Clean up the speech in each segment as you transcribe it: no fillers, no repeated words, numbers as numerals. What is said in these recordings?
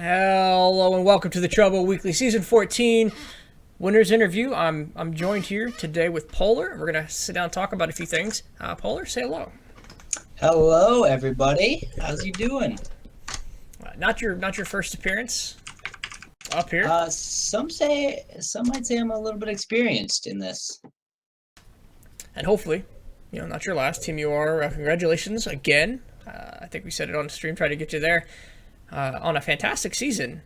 Hello and welcome to the Chobo Weekly Season 14 Winners Interview. I'm joined here today with Polar. We're gonna sit down and talk about a few things. Polar, say hello. Hello, everybody. How's you doing? Not your first appearance up here, Some might say I'm a little bit experienced in this. and hopefully, not your last. Team UR, congratulations again. I think we said it on the stream. Tried to get you there on a fantastic season.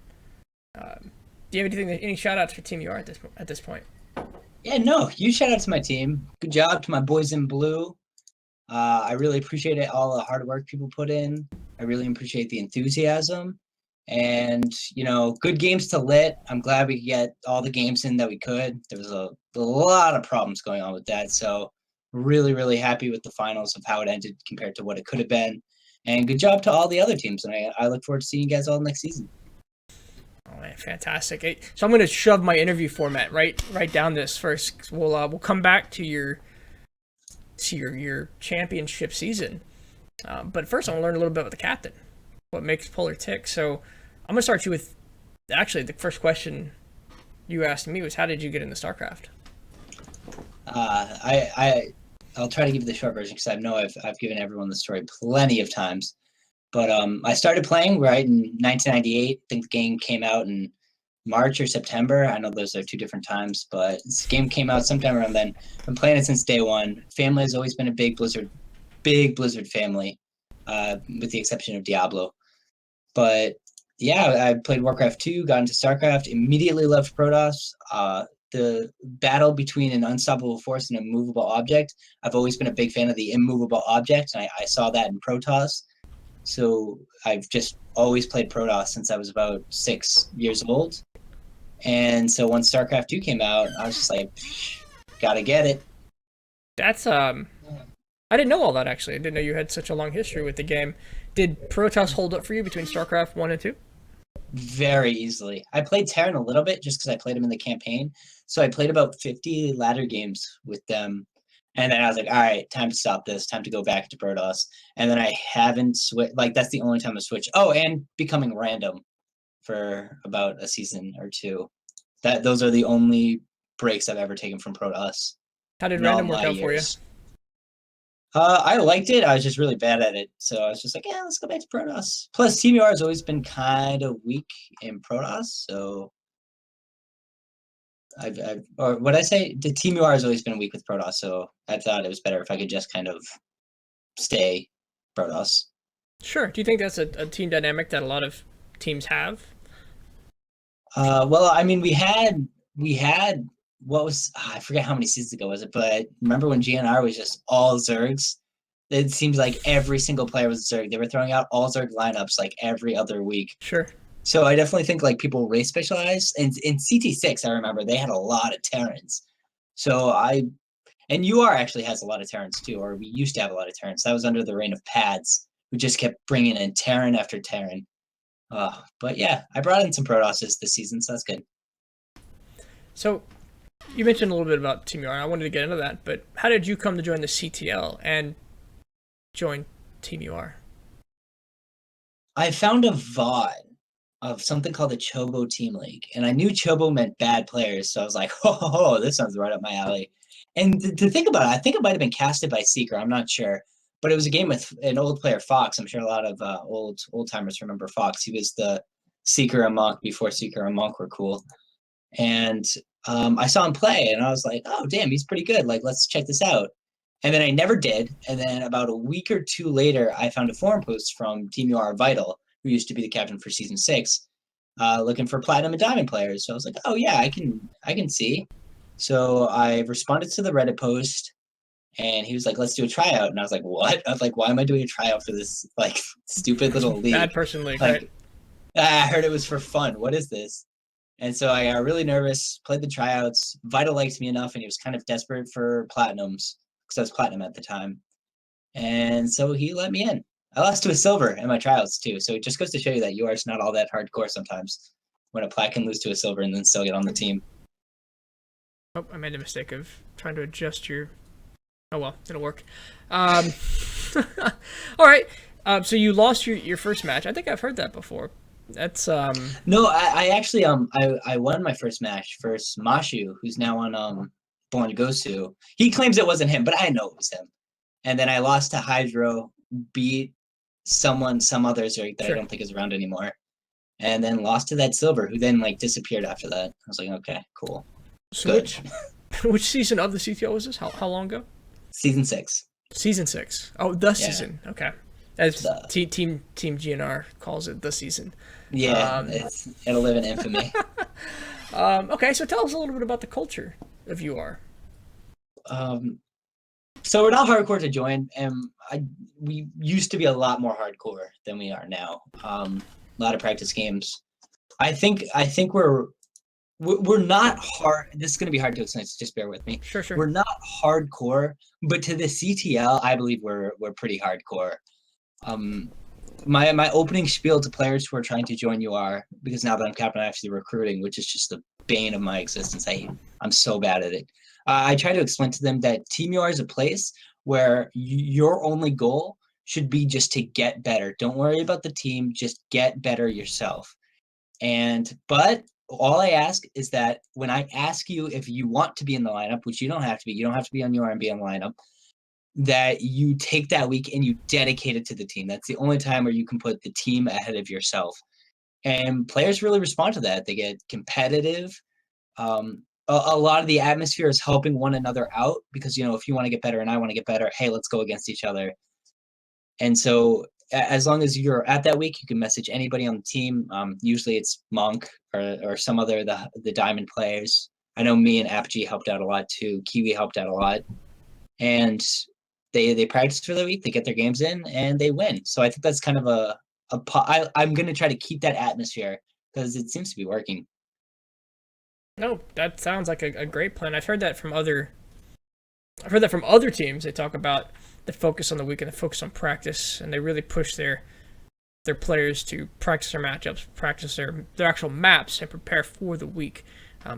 Do you have any shout outs for Team UR at this point? Yeah, no, you shout out to my team. Good job to my boys in blue. I really appreciate it, all the hard work people put in. I really appreciate the enthusiasm. And, good games to lit. I'm glad we could get all the games in that we could. There was a lot of problems going on with that. So, really, really happy with the finals of how it ended compared to what it could have been. And good job to all the other teams. And I look forward to seeing you guys all next season. Oh man, fantastic! So I'm going to shove my interview format right down this first. We'll come back to your championship season, but first I want to learn a little bit about the captain, what makes Polar tick. So I'm going to start you with actually the first question you asked me was, how did you get into StarCraft? I'll try to give you the short version because I know I've given everyone the story plenty of times. But I started playing right in 1998. I think the game came out in March or September. I know those are two different times, but this game came out sometime around then. I've been playing it since day one. Family has always been a big Blizzard family, with the exception of Diablo. But yeah, I played Warcraft 2, got into StarCraft, immediately loved Protoss. The battle between an unstoppable force and a movable object. I've always been a big fan of the immovable object, and I saw that in Protoss. So I've just always played Protoss since I was about 6 years old. And so once StarCraft 2 came out, I was just like, gotta get it. That's I didn't know all that actually. I didn't know you had such a long history with the game. Did Protoss hold up for you between StarCraft 1 and 2? Very easily. I played Terran a little bit just because I played him in the campaign. So I played about 50 ladder games with them. And then I was like, all right, time to stop this, time to go back to Protoss. And then I haven't switched, like, that's the only time I switched. Oh, and becoming random for about a season or two. Those are the only breaks I've ever taken from Protoss How did in all random work my out for you? years. I liked it. I was just really bad at it. So I was just like, yeah, let's go back to Protoss. Plus, TBR has always been kind of weak in Protoss. So or what I say, the Team UR has always been weak with Protoss, so I thought it was better if I could just kind of stay Protoss. Sure. Do you think that's a team dynamic that a lot of teams have? Well, I mean, we had what was I forget how many seasons ago was it, but remember when GNR was just all Zergs? It seems like every single player was a Zerg. They were throwing out all Zerg lineups like every other week. Sure. So I definitely think like people race specialize. And in CT6, I remember they had a lot of Terrans. So and UR actually has a lot of Terrans too, or we used to have a lot of Terrans. That was under the reign of Pads, who just kept bringing in Terran after Terran. But yeah, I brought in some Protosses this season, so that's good. So you mentioned a little bit about Team UR. I wanted to get into that, but how did you come to join the CTL and join Team UR? I found a VOD of something called the Chobo Team League, and I knew Chobo meant bad players, so I was like, oh, this sounds right up my alley. And to think about it, I think it might have been casted by Seeker. I'm not sure, but it was a game with an old player, Fox. I'm sure a lot of old timers remember Fox. He was the Seeker and Monk before Seeker and Monk were cool. And I saw him play, and I was like, oh, damn, he's pretty good. Like, let's check this out. And then I never did. And then about a week or two later, I found a forum post from Team UR Vital, who used to be the captain for season 6, looking for platinum and diamond players. So I was like, oh yeah, I can see. So I responded to the Reddit post, and he was like, let's do a tryout. And I was like, what? I was like, why am I doing a tryout for this like stupid little league? Bad person league, Like, right? I heard it was for fun. What is this? And so I got really nervous, played the tryouts. Vital liked me enough, and he was kind of desperate for platinums because I was platinum at the time. And so he let me in. I lost to a silver in my tryouts too. So it just goes to show you that UR's not all that hardcore sometimes. When a plat can lose to a silver and then still get on the team. Oh, I made the mistake of trying to adjust your. Oh well, it'll work. All right. So you lost your first match. I think I've heard that before. That's No, I actually I won my first match versus Mashu, who's now on Born Gosu. He claims it wasn't him, but I know it was him. And then I lost to Hydro, beat some others that I sure. don't think is around anymore, and then lost to that Silver, who then like disappeared after that. I was like, okay, cool, So good. which season of the CTO was this? How long ago? Season 6. Season 6. Oh, the Yeah, season. Okay. As the team GNR calls it, the season. yeah, it'll live in infamy. Okay, so tell us a little bit about the culture of UR. Um, so we're not hardcore to join, and we used to be a lot more hardcore than we are now. A lot of practice games. I think we're not hard. This is going to be hard to explain, so just bear with me. Sure, sure. We're not hardcore, but to the CTL, I believe we're pretty hardcore. Um, my opening spiel to players who are trying to join UR, because now that I'm captain, I'm actually recruiting, which is just the bane of my existence. I'm so bad at it. I try to explain to them that Team UR is a place where your only goal should be just to get better. Don't worry about the team, just get better yourself. But all I ask is that when I ask you if you want to be in the lineup, which you don't have to be on your R and be on the lineup, that you take that week and you dedicate it to the team. That's the only time where you can put the team ahead of yourself. And players really respond to that. They get competitive. A lot of the atmosphere is helping one another out because, if you want to get better and I want to get better, hey, let's go against each other. And so as long as you're at that week, you can message anybody on the team. Usually it's Monk or some other the Diamond players. I know me and Apogee helped out a lot too. Kiwi helped out a lot, and they practice for the week. They get their games in and they win. So I think that's kind of I'm going to try to keep that atmosphere because it seems to be working. No, that sounds like a great plan. I've heard that from other teams. They talk about the focus on the weekend, the focus on practice, and they really push their players to practice their matchups, practice their actual maps, and prepare for the week.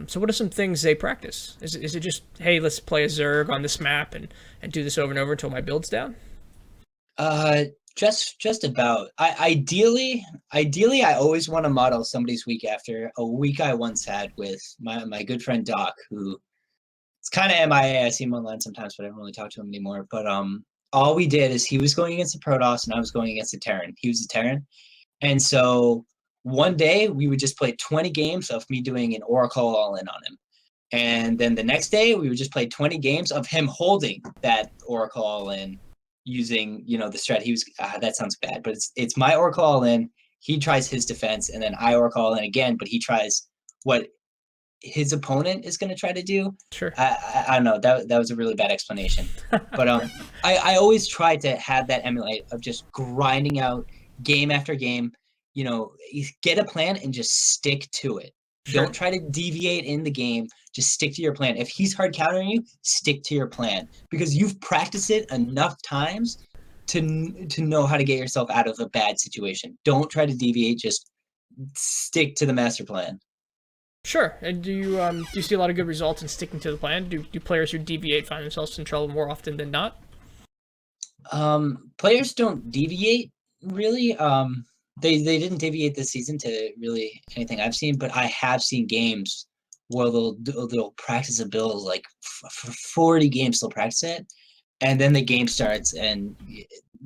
So, what are some things they practice? Is it just, hey, let's play a Zerg on this map and do this over and over until my build's down? Uh, just about. Ideally, I always want to model somebody's week after a week I once had with my good friend Doc, who it's kind of MIA. I see him online sometimes, but I don't really talk to him anymore. But all we did is he was going against the Protoss and I was going against the Terran. He was a Terran, and so one day we would just play 20 games of me doing an Oracle all in on him. And then the next day we would just play 20 games of him holding that Oracle all in using, the strat. He was that sounds bad, but it's my Oracle all in. He tries his defense, and then I Oracle all in again, but he tries what his opponent is going to try to do. Sure. I don't know. That was a really bad explanation, but I always try to have that emulate of just grinding out game after game. Get a plan and just stick to it. Sure. Don't try to deviate in the game. Just stick to your plan. If he's hard countering you, stick to your plan because you've practiced it enough times to know how to get yourself out of a bad situation. Don't try to deviate. Just stick to the master plan. Sure. And do you see a lot of good results in sticking to the plan? Do players who deviate find themselves in trouble more often than not? Players don't deviate really. They didn't deviate this season to really anything I've seen, but I have seen games where they'll practice a build like for 40 games they'll practice it, and then the game starts and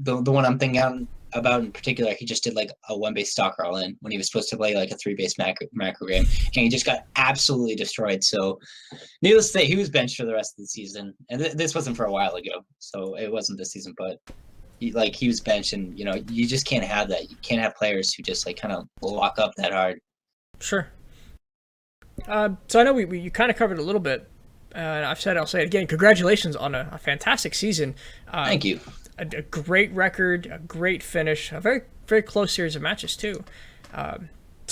the one I'm thinking about in particular, he just did like a one base stalker all in when he was supposed to play like a three base macro game, and he just got absolutely destroyed. So needless to say, he was benched for the rest of the season, and this wasn't for a while ago, so it wasn't this season. But he was benched, and you just can't have that. You can't have players who just like kind of lock up that hard. Sure. So I know you kind of covered a little bit. I'll say it again. Congratulations on a fantastic season. Thank you. A great record, a great finish, a very very close series of matches too. So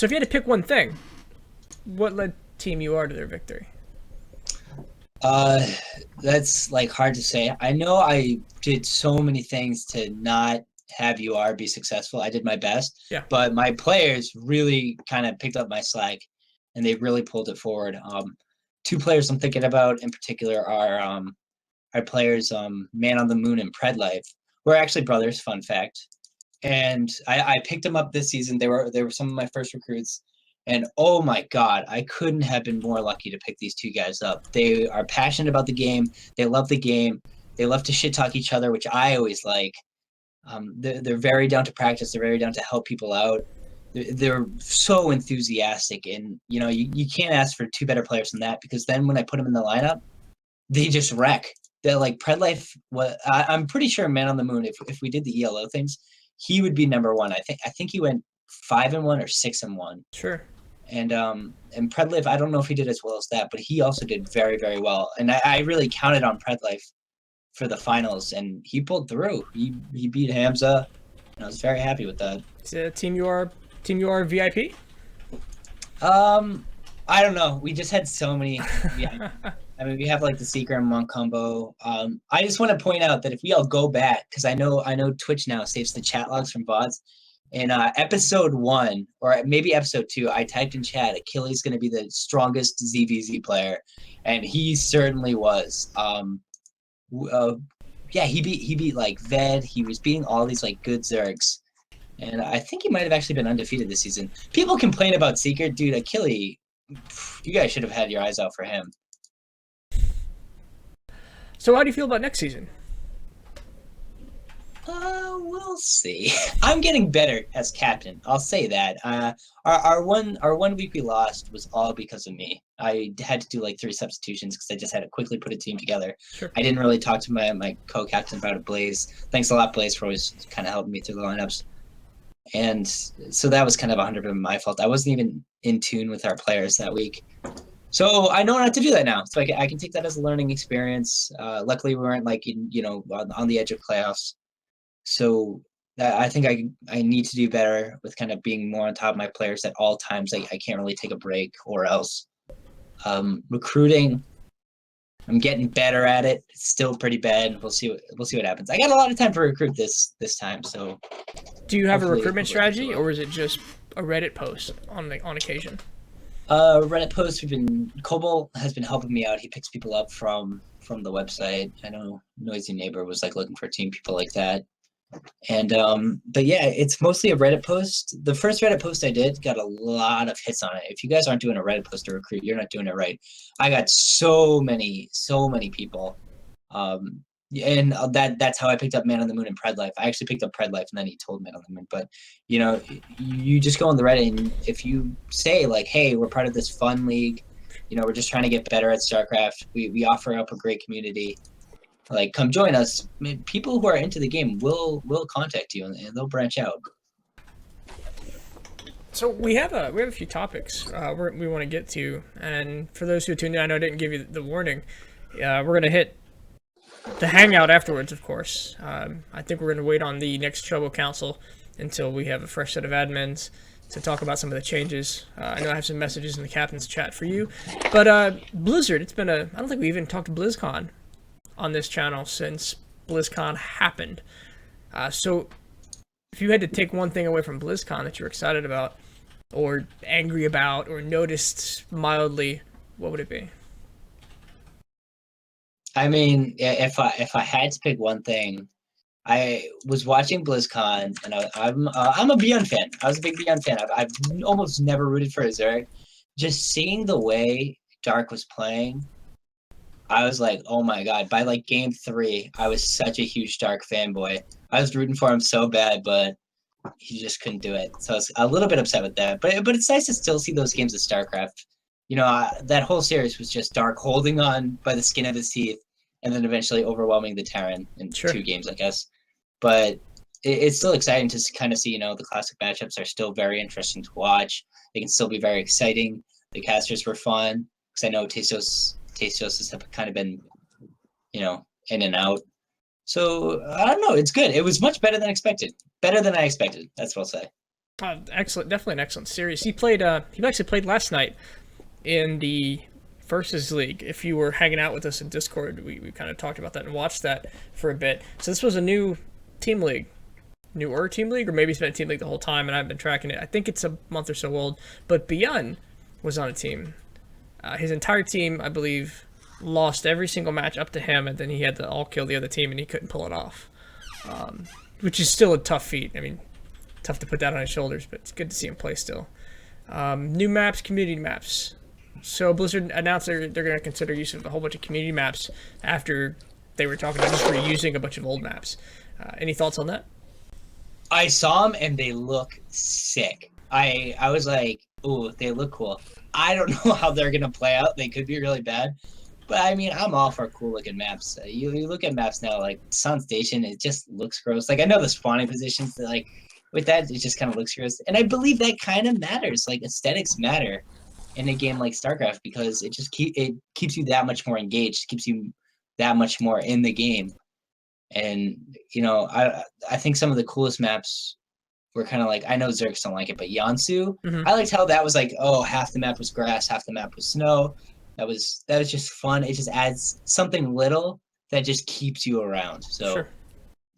if you had to pick one thing, what led Team UR to their victory? Uh, that's like hard to say. I know I did so many things to not have UR be successful. I did my best, Yeah. but my players really kind of picked up my slack, and they really pulled it forward. Two players I'm thinking about in particular are our players Man on the Moon and Predlife. We're actually brothers. Fun fact. and I picked them up this season. They were some of my first recruits, and oh my God, I couldn't have been more lucky to pick these two guys up. They are passionate about the game. They love the game. They love to shit talk each other, which I always like. They're very down to practice. They're very down to help people out. They're so enthusiastic, and you can't ask for two better players than that. Because then when I put them in the lineup, they just wreck. They're like Predlife. I'm pretty sure Man on the Moon. If we did the ELO things, he would be number one. I think he went 5-1 or 6-1. Sure. And Predlife, I don't know if he did as well as that, but he also did very, very well. And I really counted on Predlife for the finals, and he pulled through. He beat Hamza, and I was very happy with that. Is it Team UR VIP? I don't know. We just had so many. Yeah, I mean, we have like the Seeker and Monk combo. I just want to point out that if we all go back, because I know Twitch now saves the chat logs from VODs. In episode 1 or maybe episode 2, I typed in chat, Achilles going to be the strongest ZVZ player, and he certainly was. Yeah, he beat like Ved. He was beating all these like good Zergs, and I think he might have actually been undefeated this season. People complain about Seeker, dude. Achilles, you guys should have had your eyes out for him. So how do you feel about next season? We'll see. I'm getting better as captain. I'll say that. Our one week we lost was all because of me. I had to do like 3 substitutions because I just had to quickly put a team together. Sure. I didn't really talk to my co-captain about it, Blaze. Thanks a lot, Blaze, for always kind of helping me through the lineups. And so that was kind of 100% my fault. I wasn't even in tune with our players that week. So I know not to do that now. So I can take that as a learning experience. Luckily, we weren't like on the edge of playoffs. So I think I need to do better with kind of being more on top of my players at all times. I can't really take a break or else. Recruiting, I'm getting better at it. It's still pretty bad. We'll see what happens. I got a lot of time to recruit this time. So Do you have a recruitment strategy, or is it just a Reddit post on occasion? Reddit posts. Chobo has been helping me out. He picks people up from the website. I know Noisy Neighbor was like looking for team people like that. And but yeah, it's mostly a Reddit post. The first Reddit post I did got a lot of hits on it. If you guys aren't doing a Reddit post to recruit, you're not doing it right. I got so many people. And that's how I picked up Man on the Moon and Predlife. I actually picked up Predlife and then he told Man on the Moon. But you just go on the Reddit, and if you say like, hey, we're part of this fun league, we're just trying to get better at StarCraft. We offer up a great community. Like, come join us. I mean, people who are into the game will contact you, and they'll branch out. So we have a few topics we want to get to, and for those who tuned in, I know I didn't give you the warning. We're gonna hit the hangout afterwards, of course. I think we're gonna wait on the next Chobo Council until we have a fresh set of admins to talk about some of the changes. I know I have some messages in the captain's chat for you, but Blizzard. It's been I don't think we even talked to BlizzCon on this channel since BlizzCon happened. So if you had to take one thing away from BlizzCon that you're excited about, or angry about, or noticed mildly, what would it be? I mean, if I had to pick one thing, I was watching BlizzCon, and I'm a Beyond fan. I was a big Beyond fan. I've almost never rooted for a Zerg. Just seeing the way Dark was playing, I was like, oh my God. By like game 3, I was such a huge Dark fanboy. I was rooting for him so bad, but he just couldn't do it. So I was a little bit upset with that. But it's nice to still see those games of StarCraft. That whole series was just Dark holding on by the skin of his teeth, and then eventually overwhelming the Terran in Sure. 2 games, I guess. But it's still exciting to kind of see, the classic matchups are still very interesting to watch. They can still be very exciting. The casters were fun, because I know Tastos has kind of been, in and out. So I don't know. It's good. It was much better than expected. Better than I expected. That's what I'll say. Excellent, definitely an excellent series. He actually played last night in the Versus League. If you were hanging out with us in Discord, we kind of talked about that and watched that for a bit. So this was a newer team league, or maybe it's been a team league the whole time, and I've been tracking it. I think it's a month or so old. But Beyond was on a team. His entire team, I believe, lost every single match up to him, and then he had to all kill the other team, and he couldn't pull it off. Which is still a tough feat. I mean, tough to put that on his shoulders, but it's good to see him play still. New maps, community maps. So Blizzard announced they're going to consider use of a whole bunch of community maps after they were talking about just reusing a bunch of old maps. Any thoughts on that? I saw them and they look sick. I was like, ooh, they look cool. I don't know how they're gonna play out. They could be really bad, but I mean, I'm all for cool looking maps. You look at maps now, like Sun Station, it just looks gross. Like I know the spawning positions, like with that, it just kind of looks gross. And I believe that kind of matters. Like aesthetics matter in a game like StarCraft because it keeps you that much more engaged, keeps you that much more in the game. And I think some of the coolest maps were kind of like, I know Zergs don't like it, but Yansu, Mm-hmm. I liked how that was like, oh, half the map was grass, half the map was snow. That was just fun. It just adds something little that just keeps you around. Sure. So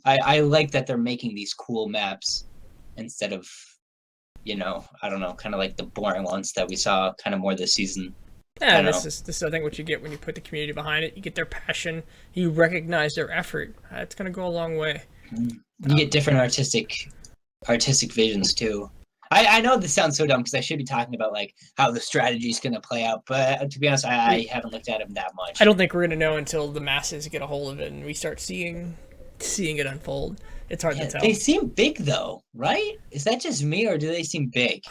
I like that they're making these cool maps instead of, I don't know, kind of like the boring ones that we saw kind of more this season. I Yeah, don't know. this is I think what you get when you put the community behind it. You get their passion. You recognize their effort. It's going to go a long way. You get different artistic visions too. I know this sounds so dumb because I should be talking about like how the strategy is going to play out, but to be honest, I haven't looked at him that much. I don't think we're going to know until the masses get a hold of it and we start seeing it unfold. It's hard to tell. They seem big though, right? Is that just me, or do they seem big?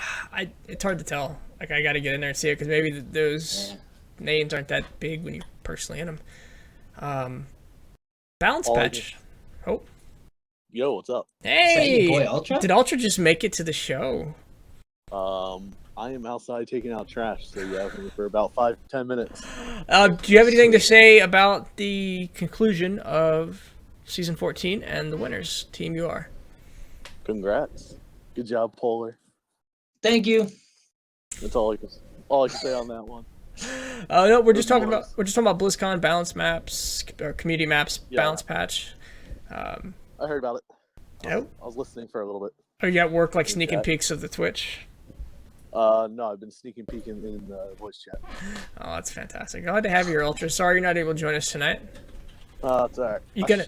It's hard to tell. Like I got to get in there and see it because maybe those names aren't that big when you're personally in them. Balance patch. Oh. Yo, what's up? Hey, boy Ultra? Did Ultra just make it to the show? I am outside taking out trash, so you have me for about 5-10 minutes. Do you have anything to say about the conclusion of Season 14 and the winners, Team UR? Congrats. Good job, Polar. Thank you. That's all I can say on that one. No, we're just talking about BlizzCon balance maps or community maps balance patch. I heard about it. I was listening for a little bit. Are you at work like sneaking peeks of the Twitch? No, I've been sneaking peeking in the voice chat. Oh, that's fantastic. Glad to have you, Ultra. Sorry you're not able to join us tonight. It's alright. You gonna?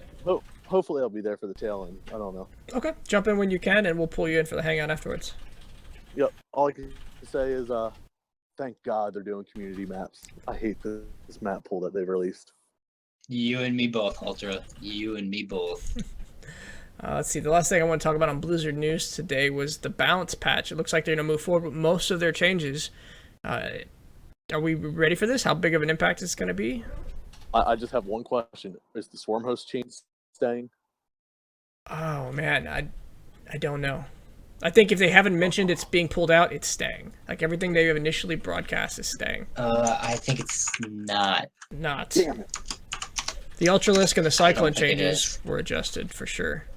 Hopefully I'll be there for the tail end. I don't know. Okay, jump in when you can, and we'll pull you in for the hangout afterwards. Yep. All I can say is, thank God they're doing community maps. I hate this map pool that they've released. You and me both, Ultra. You and me both. Let's see. The last thing I want to talk about on Blizzard news today was the balance patch. It looks like they're going to move forward with most of their changes. Are we ready for this? How big of an impact it's going to be? I just have one question. Is the Swarm host change staying? Oh, man. I don't know. I think if they haven't mentioned it's being pulled out, it's staying. Like everything they have initially broadcast is staying. I think it's not. Not. Damn it. The Ultralisk and the Cyclone changes were adjusted for sure.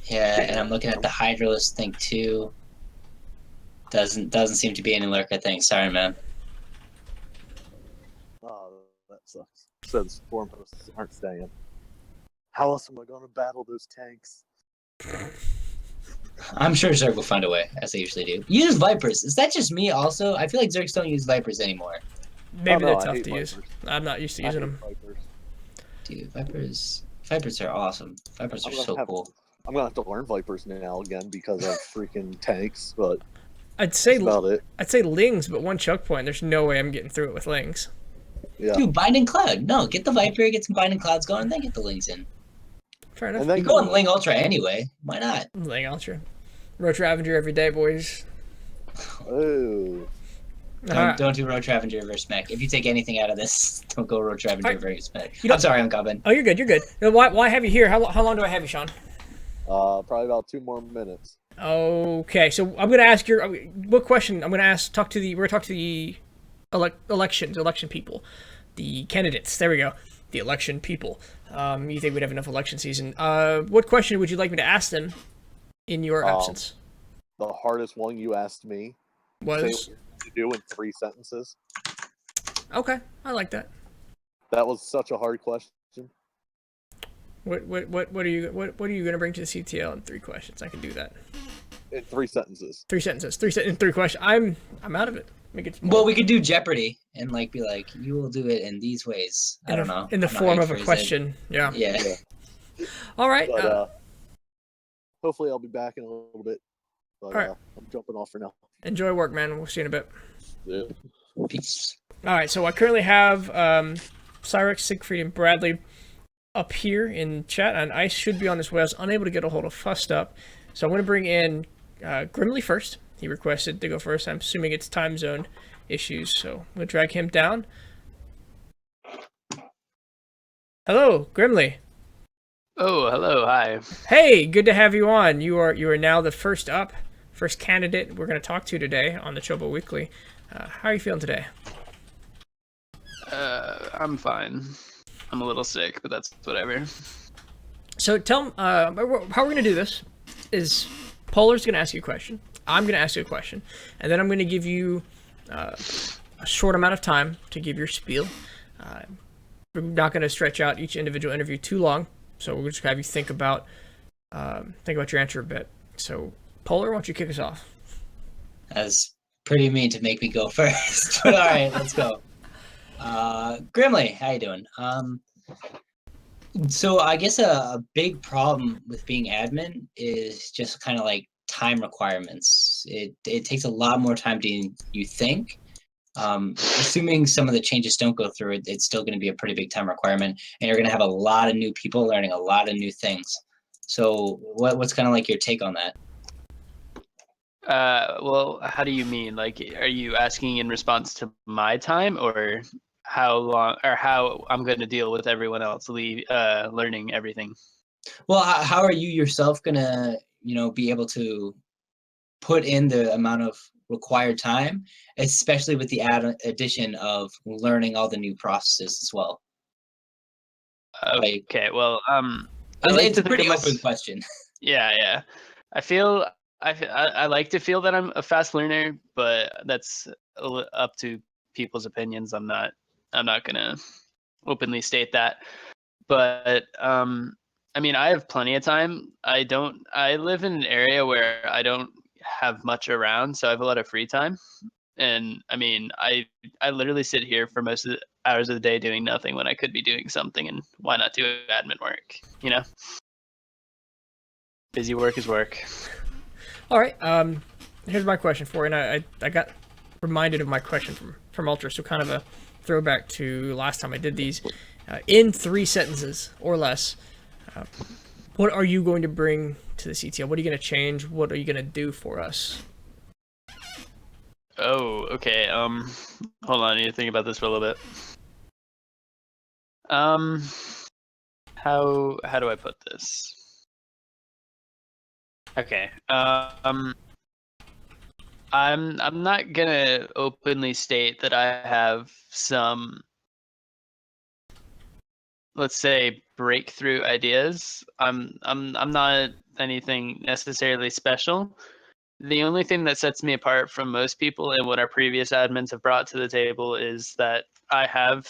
Yeah, and I'm looking at the Hydralisk thing too. Doesn't seem to be any lurker thing. Sorry, man. Oh, that sucks. Says Swarm hosts aren't staying. How else am I going to battle those tanks? I'm sure Zerg will find a way, as they usually do. Use Vipers. Is that just me also? I feel like Zergs don't use Vipers anymore. Maybe they're tough to use. I'm not used to using them. Vipers. Dude, Vipers are awesome. Vipers are so cool. I'm going to have to learn Vipers now again because of freaking tanks, but I'd say about it. I'd say Lings, but one choke point. There's no way I'm getting through it with Lings. Yeah. Dude, Binding Cloud. No, get the Viper, get some Binding Clouds going, and then get the Lings in. Fair enough. And then You're going Ling Ultra anyway. Why not? Ling Ultra. Roach Ravager every day, boys. Oh. Don't do Roach Ravager versus Mech. If you take anything out of this, don't go Roach Ravager versus Mech. I'm sorry, I'm coming. Oh, you're good. You're good. Why have you here? How long do I have you, Sean? Probably about 2 more minutes. Okay, so I'm gonna ask what question? I'm gonna ask. We're gonna talk to the election people, the candidates. There we go. The election people. You think we'd have enough election season? What question would you like me to ask them in your absence? The hardest one you asked me was to do in 3 sentences. Okay, I like that. That was such a hard question. What are you gonna bring to the CTL in 3 questions? I can do that. In 3 sentences. 3 sentences. In 3 questions. I'm out of it. Well, we could do Jeopardy and be like, you will do it in these ways. I don't know. In the form of a question. Yeah. Yeah. All right. But hopefully I'll be back in a little bit. But All right. I'm jumping off for now. Enjoy work, man. We'll see you in a bit. Yeah. Peace. All right, so I currently have Cyrex, Siegfried, and Bradley up here in chat, and Ice should be on his way. I was unable to get a hold of Fussed Up, so I'm going to bring in Grimly first. He requested to go first. I'm assuming it's time zone issues, so I'm going to drag him down. Hello, Grimly. Oh, hello, hi. Hey, good to have you on. You are now the first candidate we're going to talk to today on the Chobo Weekly. How are you feeling today? I'm fine. I'm a little sick, but that's whatever. So tell how we're going to do this is Polar's going to ask you a question. I'm going to ask you a question, and then I'm going to give you a short amount of time to give your spiel. We're not going to stretch out each individual interview too long, so we'll just have you think about your answer a bit. So Polar, why don't you kick us off? That's pretty mean to make me go first. But all right, let's go. Grimly, how you doing? So I guess a big problem with being admin is just kind of like time requirements. It takes a lot more time than you think. Assuming some of the changes don't go through, it's still going to be a pretty big time requirement, and you're going to have a lot of new people learning a lot of new things. So what's kind of like your take on that? Well, how do you mean? Like, are you asking in response to my time, or how long, or how I'm going to deal with everyone else learning everything? Well, how are you yourself going to, be able to put in the amount of required time, especially with the addition of learning all the new processes as well? Okay, well, It's a pretty open question. Yeah. I like to feel that I'm a fast learner, but that's up to people's opinions. I'm not gonna openly state that. But I mean, I have plenty of time. I live in an area where I don't have much around, so I have a lot of free time. And I mean, I literally sit here for most of the hours of the day doing nothing when I could be doing something, and why not do admin work, you know? Busy work is work. All right. Here's my question for you, and I got reminded of my question from Ultra, so kind of a throwback to last time I did these. In 3 sentences or less, what are you going to bring to the CTL? What are you going to change? What are you going to do for us? Oh, okay. Hold on. I need to think about this for a little bit. How do I put this? Okay. I'm not gonna openly state that I have some, let's say, breakthrough ideas. I'm not anything necessarily special. The only thing that sets me apart from most people and what our previous admins have brought to the table is that I have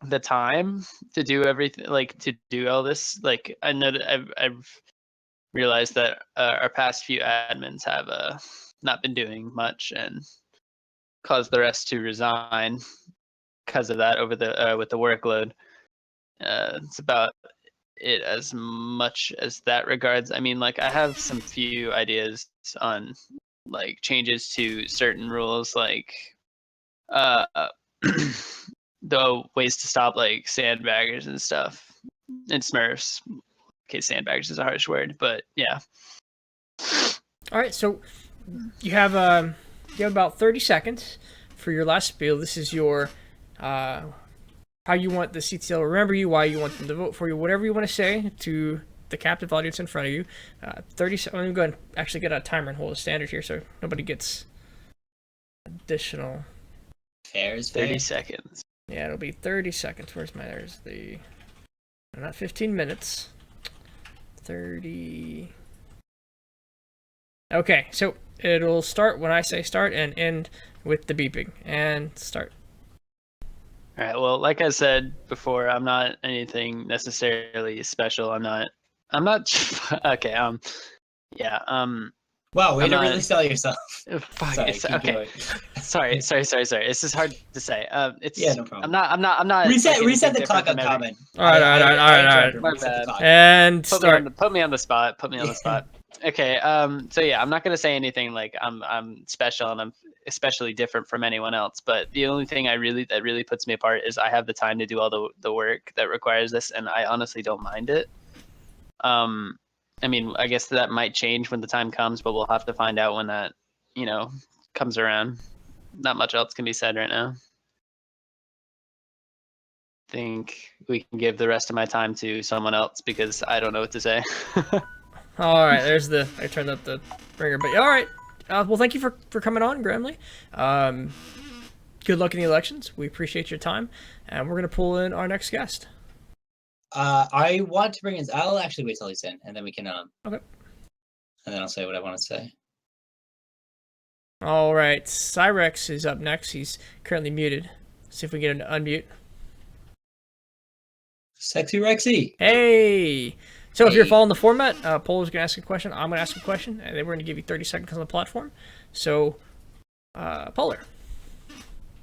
the time to do everything, like to do all this. Like I know that I've realized that our past few admins have not been doing much and caused the rest to resign because of that over the with the workload. It's about it as much as that regards. I mean, like I have some few ideas on like changes to certain rules, like uh the ways to stop like sandbaggers and stuff and Smurfs. Okay, sandbaggers is a harsh word, but yeah. All right, so you have about 30 seconds for your last spiel. This is your how you want the CTL to remember you, why you want them to vote for you, whatever you want to say to the captive audience in front of you. 30 seconds. I'm going to actually get a timer and hold a standard here so nobody gets additional. Fair is 30 seconds. Yeah, it'll be 30 seconds. Where's my, there's the, not 15 minutes. 30. Okay, so it'll start when I say start and end with the beeping. And start. All right. Well, like I said before, I'm not anything necessarily special. I'm not. Okay. Yeah. Wow, way to really sell yourself. Fuck. Sorry, It's okay. Sorry. This is hard to say. It's. Yeah, no problem. I'm not. Reset the clock on comment. All right. My bad. And Put start. put me on the spot. Okay. So yeah, I'm not gonna say anything like I'm special and I'm especially different from anyone else. But the only thing that really puts me apart is I have the time to do all the work that requires this, and I honestly don't mind it. Um, I mean, I guess that might change when the time comes, but we'll have to find out when that, you know, comes around. Not much else can be said right now. Think we can give the rest of my time to someone else because I don't know what to say. All right, I turned up the ringer, but all right. Well, thank you for coming on, Gramley. Good luck in the elections. We appreciate your time, and we're gonna pull in our next guest. I want to bring in. I'll actually wait till he's in, and then we can Okay. and then I'll say what I want to say. All right, Cyrex is up next. He's currently muted. See if we get him to unmute. Sexy Rexy. Hey. So if you're Hey. following the format, Polo's gonna ask a question. I'm gonna ask a question, and then we're gonna give you 30 seconds on the platform. So, Polar.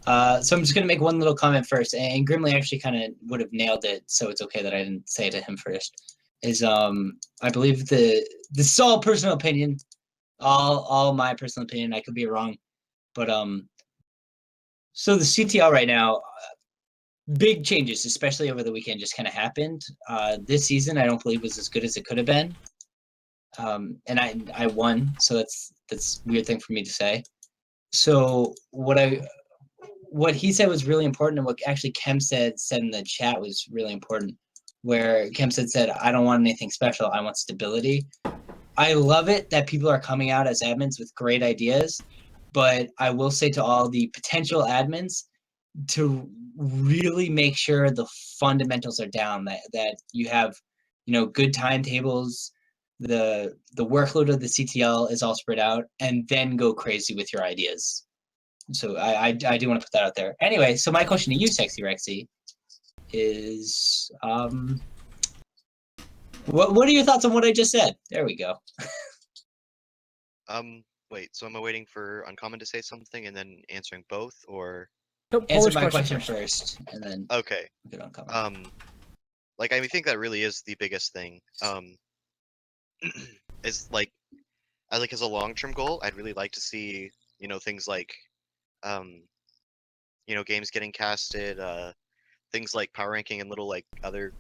So I'm just gonna make one little comment first, and Grimley actually kind of would have nailed it, so it's okay that I didn't say it to him first. Is I believe this is all personal opinion, all my personal opinion. I could be wrong, but so the CTL right now, big changes, especially over the weekend, just kind of happened. This season, I don't believe was as good as it could have been, and I won, so that's a weird thing for me to say. So what he said was really important, and what actually Kem said in the chat was really important. Where Kem said, "I don't want anything special. I want stability." I love it that people are coming out as admins with great ideas, but I will say to all the potential admins to really make sure the fundamentals are down. That you have, good timetables. The workload of the CTL is all spread out, and then go crazy with your ideas. So I do want to put that out there. Anyway, so my question to you, Sexy Rexy, is what are your thoughts on what I just said? There we go. Wait, so am I waiting for Uncommon to say something and then answering both, or? Nope, Answer Polar's my question question first. first, and then Okay. we can uncommon. Like, I think that really is the biggest thing. Is like, as a long-term goal, I'd really like to see, things like, games getting casted, things like power ranking and little, like, other,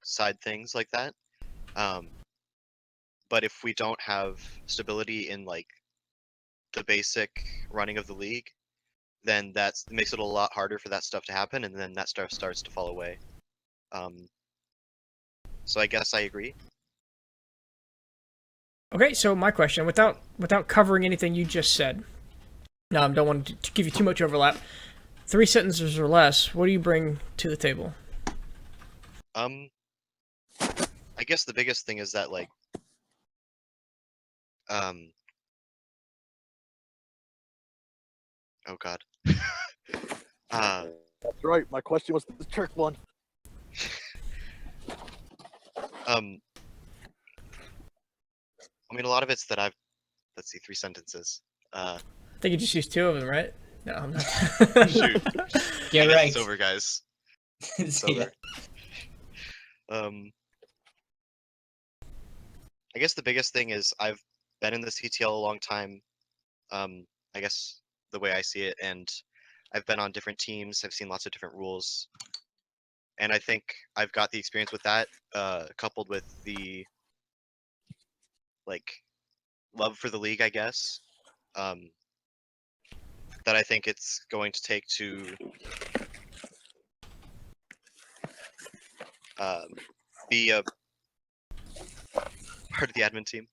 side things like that. But if we don't have stability in, like, the basic running of the league, then that makes it a lot harder for that stuff to happen, and then that stuff starts to fall away. So I guess I agree. Okay, so my question, without covering anything you just said, don't want to give you too much overlap. 3 sentences or less. What do you bring to the table? I guess the biggest thing is that, like, oh god. That's right. My question was the trick one. I mean, a lot of it's that let's see, 3 sentences. I think you just used 2 of them, right? No, I'm not. Shoot. Get I guess right. it's over, guys. It's See ya. over. I guess the biggest thing is I've been in the CTL a long time. I guess the way I see it, and I've been on different teams. I've seen lots of different rules, and I think I've got the experience with that, coupled with the like love for the league, I guess. That I think it's going to take to be a part of the admin team.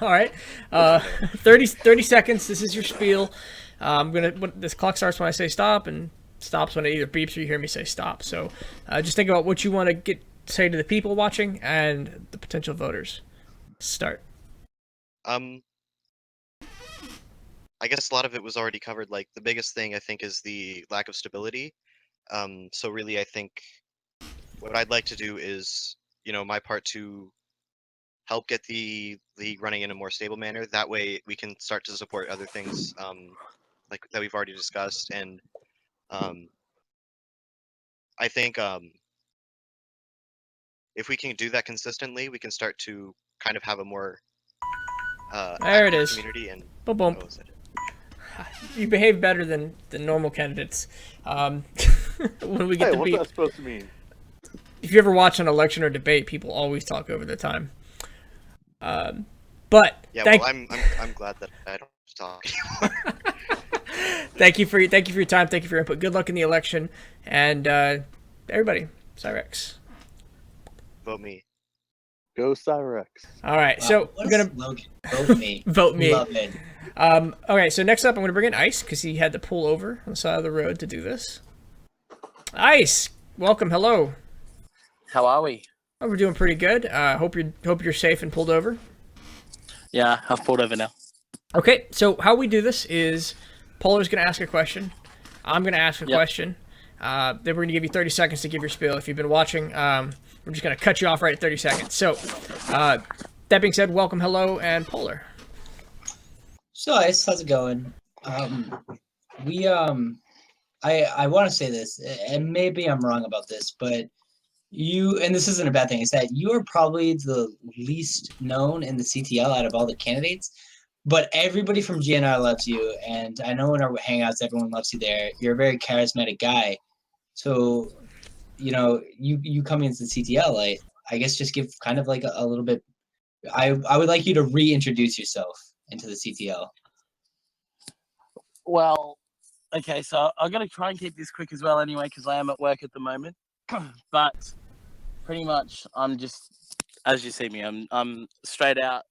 All right. 30 seconds. This is your spiel. This clock starts when I say stop, and stops when it either beeps or you hear me say stop. So just think about what you want to say to the people watching and the potential voters. Start. I guess a lot of it was already covered. Like, the biggest thing I think is the lack of stability. So really, I think what I'd like to do is, my part to help get the league running in a more stable manner. That way we can start to support other things, like that we've already discussed. And I think if we can do that consistently, we can start to kind of have a more There it active is. community and Boom, boom. oh, is that it? You behave better than normal candidates. When we get Hey, to what's be, that supposed to mean? if you ever watch an election or debate, people always talk over the time. But Yeah, thank, well, I'm glad that I don't talk anymore. thank you for your time. Thank you for your input. Good luck in the election, and everybody, Cyrex. Vote me. Go Cyrex. All right, Wow, so what we're a gonna slogan. Vote me. vote me. Love it. Okay, so next up, I'm gonna bring in Ice because he had to pull over on the side of the road to do this. Ice, welcome. Hello. How are we? Oh, we're doing pretty good. Hope you're safe and pulled over. Yeah, I've pulled over now. Okay, so how we do this is Polar's going to ask a question. I'm going to ask a question. Then we're going to give you 30 seconds to give your spiel. If you've been watching, we're just going to cut you off right at 30 seconds. So, that being said, welcome, hello, and Polar. So Ice, how's it going? We I want to say this, and maybe I'm wrong about this, but you, and this isn't a bad thing, is that you are probably the least known in the CTL out of all the candidates, but everybody from GNR loves you, and I know in our hangouts everyone loves you there. You're a very charismatic guy, so you coming into the CTL, I guess just give kind of like a little bit. I would like you to reintroduce yourself into the CTL. Well, okay, so I'm going to try and keep this quick as well anyway, because I am at work at the moment. But pretty much, I'm just, as you see me, I'm straight out.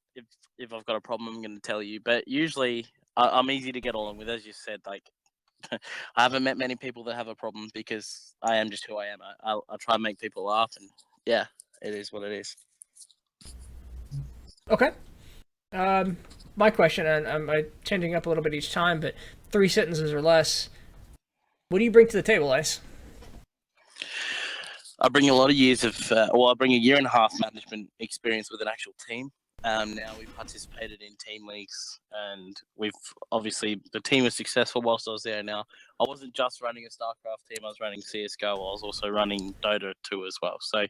If I've got a problem, I'm going to tell you. But usually, I'm easy to get along with, as you said. Like, I haven't met many people that have a problem because I am just who I am. I try and make people laugh, and yeah, it is what it is. Okay. My question, and I'm changing up a little bit each time, but 3 sentences or less. What do you bring to the table, Ice? I bring a lot of years of, I bring a year and a half management experience with an actual team. Now we've participated in team leagues, and we've obviously the team was successful whilst I was there. Now I wasn't just running a StarCraft team; I was running CS:GO. I was also running Dota 2 as well. So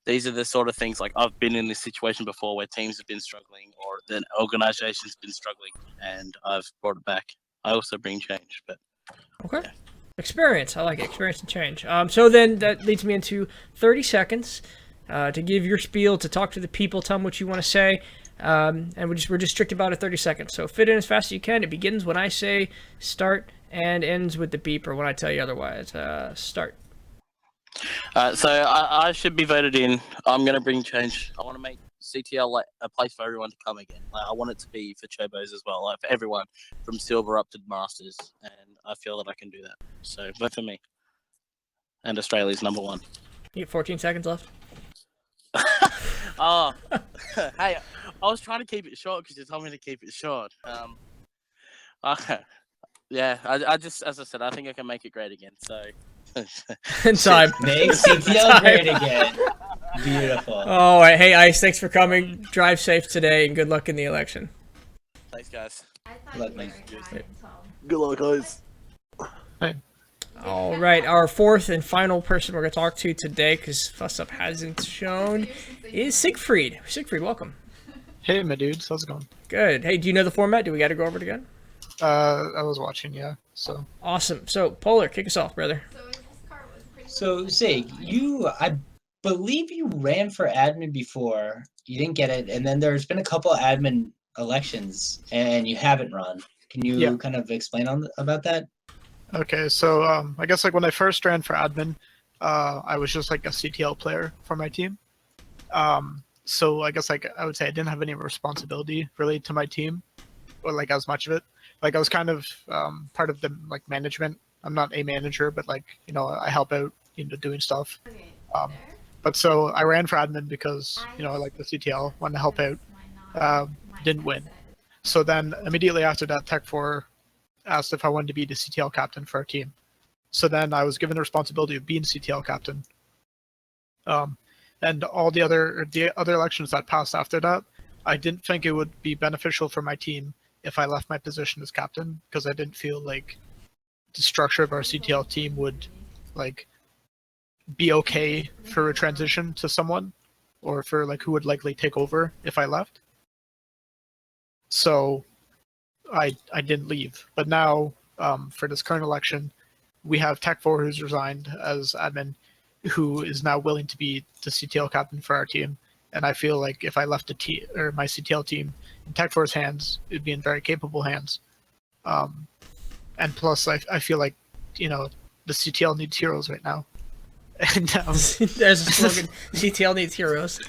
these are the sort of things, like, I've been in this situation before where teams have been struggling or an organization's been struggling, and I've brought it back. I also bring change, but Okay. yeah. Experience. I like it. Experience and change. So then that leads me into 30 seconds to give your spiel, to talk to the people, tell them what you want to say. And we're just strict about it, 30 seconds. So fit in as fast as you can. It begins when I say start and ends with the beep or when I tell you otherwise. Start. So I should be voted in. I'm going to bring change. I want to make CTL like a place for everyone to come again. Like, I want it to be for Chobos as well, like for everyone from silver up to masters, and I feel that I can do that. So vote for me. And Australia's number one. You get 14 seconds left. Oh, hey, I was trying to keep it short because you told me to keep it short. Yeah, I just, as I said, I think I can make it great again. So. In time. Make CTL great again. Beautiful. All right. Hey, Ice, thanks for coming. Drive safe today and good luck in the election. Thanks, guys. Good luck, mate. Good luck, guys. All right. Our fourth and final person we're going to talk to today, because Fuss Up hasn't shown, is Siegfried. Siegfried, welcome. Hey, my dudes, how's it going? Good. Hey, do you know the format? Do we got to go over it again? I was watching, yeah. So Awesome. So, Polar, kick us off, brother. So, Sig, I believe you ran for admin before. You didn't get it, and then there's been a couple admin elections, and you haven't run. Can you kind of explain about that? okay, so I guess like when I first ran for admin, I was just like a CTL player for my team. So I guess like I would say I didn't have any responsibility really to my team, or like as much of it. Like I was kind of part of the like management. I'm not a manager, but like I help out doing stuff. But so I ran for admin because I like the CTL, wanted to help out. Didn't win. So then immediately after that, Tech4 asked if I wanted to be the CTL captain for our team. So then I was given the responsibility of being CTL captain. And all the other elections that passed after that, I didn't think it would be beneficial for my team if I left my position as captain, because I didn't feel like the structure of our CTL team would like be okay for a transition to someone, or for like who would likely take over if I left. So I didn't leave. But now, for this current election, we have Tech4 who's resigned as admin, who is now willing to be the CTL captain for our team. And I feel like if I left my CTL team in Tech4's hands, it'd be in very capable hands. And plus, I feel like, the CTL needs heroes right now. And There's a slogan: CTL needs heroes.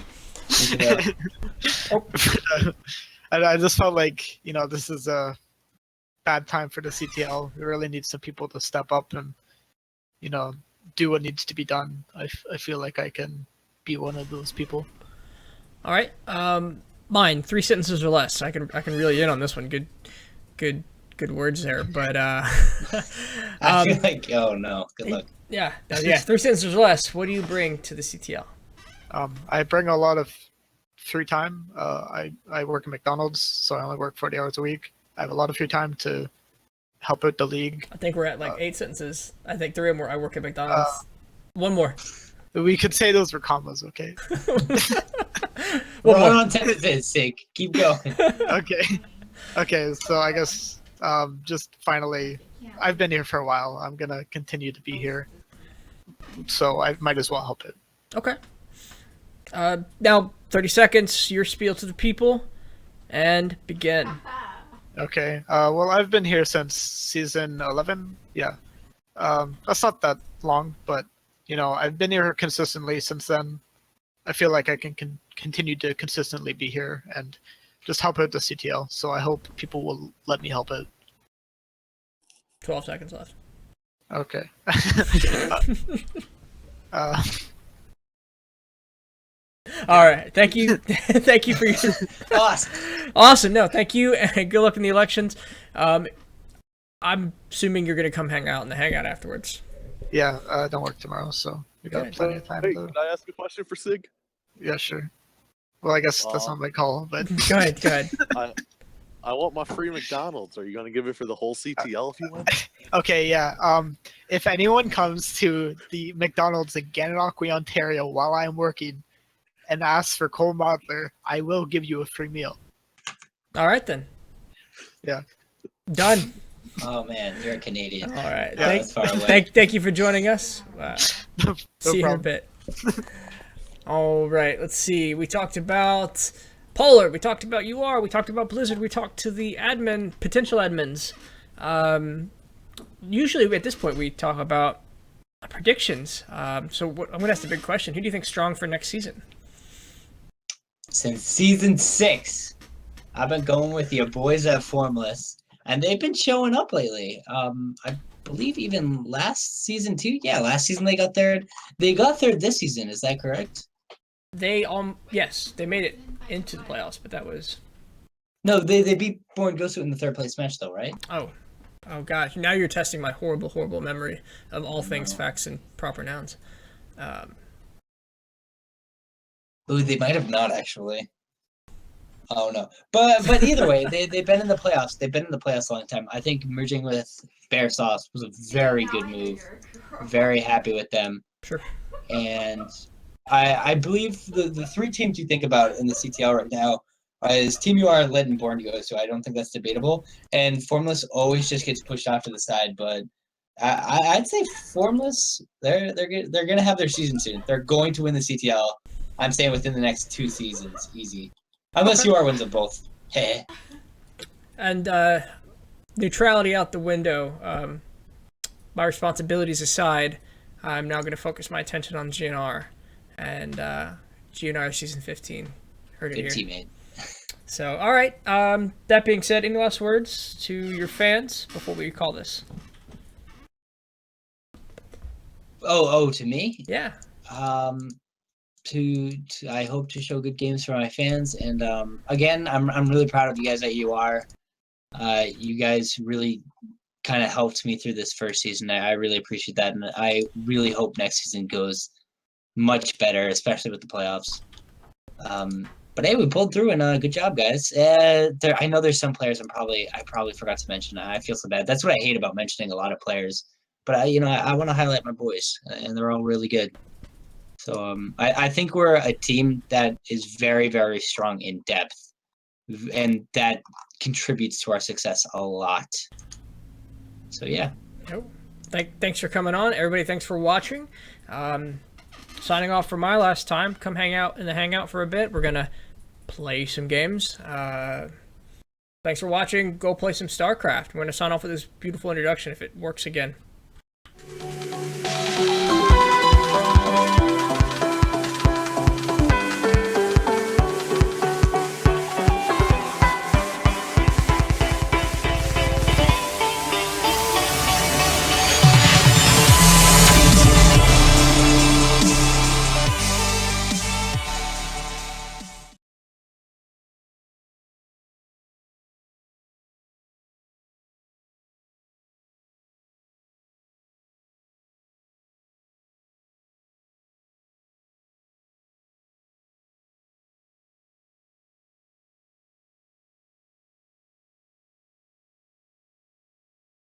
and I just felt like, this is a bad time for the CTL. We really need some people to step up and, do what needs to be done. I feel like I can be one of those people. All right. Mine, 3 sentences or less. I can reel you in on this one. Good words there. But I feel like, oh no, good luck. Yeah. 3 sentences or less. What do you bring to the CTL? I bring a lot of free time. I work at McDonald's, so I only work 40 hours a week. I have a lot of free time to help out the league. I think we're at 8 sentences. I think 3 of them were I work at McDonald's. One more. We could say those were commas, okay? We're on tennis's sake. Keep going. Okay, so I guess just finally, I've been here for a while. I'm going to continue to be here. So I might as well help it. Okay. Now, 30 seconds, your spiel to the people, and begin. Okay. Well, I've been here since season 11. Yeah. That's not that long, but, I've been here consistently since then. I feel like I can continue to consistently be here and just help out the CTL. So I hope people will let me help it. 12 seconds left. Okay. All right. Thank you. Thank you for your awesome. No, thank you, and good luck in the elections. I'm assuming you're gonna come hang out in the hangout afterwards. Yeah, I don't work tomorrow, so we got plenty of time. Hey, can I ask a question for Sig? Yeah, sure. Well, I guess that's not my call, but Go ahead. I want my free McDonald's. Are you going to give it for the whole CTL if you want? Okay, yeah. If anyone comes to the McDonald's in Gananoque, Ontario while I'm working and asks for Cole Modler, I will give you a free meal. All right, then. Yeah. Done. Oh man, you're a Canadian. All right. Yeah, Thank you for joining us. No See you in a problem. bit. All right. Let's see. We talked about Polar. We talked about UR. We talked about Blizzard. We talked to the potential admins. Usually at this point we talk about predictions. I'm going to ask the big question. Who do you think's strong for next season? Since season 6, I've been going with your boys at Formless, and they've been showing up lately. I believe even last season too. Yeah, last season they got third. They got third this season. Is that correct? Yes, they made it into the playoffs, but that was No, they beat Born Gosu in the third place match though, right? oh gosh. Now you're testing my horrible memory of all things facts and proper nouns. Ooh, they might have not actually. Oh no, but either way, they've been in the playoffs. They've been in the playoffs a long time. I think merging with Bear Sauce was a very good move. Very happy with them. Sure. And I believe the 3 teams you think about in the CTL right now is Team UR, Led, and Born to Go. So I don't think that's debatable. And Formless always just gets pushed off to the side, but I'd say Formless they're gonna have their season soon. They're going to win the CTL. I'm saying within the next 2 seasons, easy. Unless UR wins them both. Hey. And neutrality out the window. My responsibilities aside, I'm now going to focus my attention on GNR. And GNR season 15. Heard it Good here. teammate. So, all right. That being said, any last words to your fans before we call this? Oh, to me? Yeah. I hope to show good games for my fans, and again, I'm really proud of you guys at UR. You guys really kind of helped me through this first season. I really appreciate that, and I really hope next season goes much better, especially with the playoffs. But hey, we pulled through, and good job, guys. I know there's some players I probably forgot to mention. I feel so bad. That's what I hate about mentioning a lot of players. But I want to highlight my boys, and they're all really good. So I think we're a team that is very, very strong in depth. and that contributes to our success a lot. So yeah. Yep. Thanks for coming on, everybody. Thanks for watching. Signing off for my last time. Come hang out in the hangout for a bit. We're gonna play some games. Thanks for watching. Go play some StarCraft. We're gonna sign off with this beautiful introduction if it works again.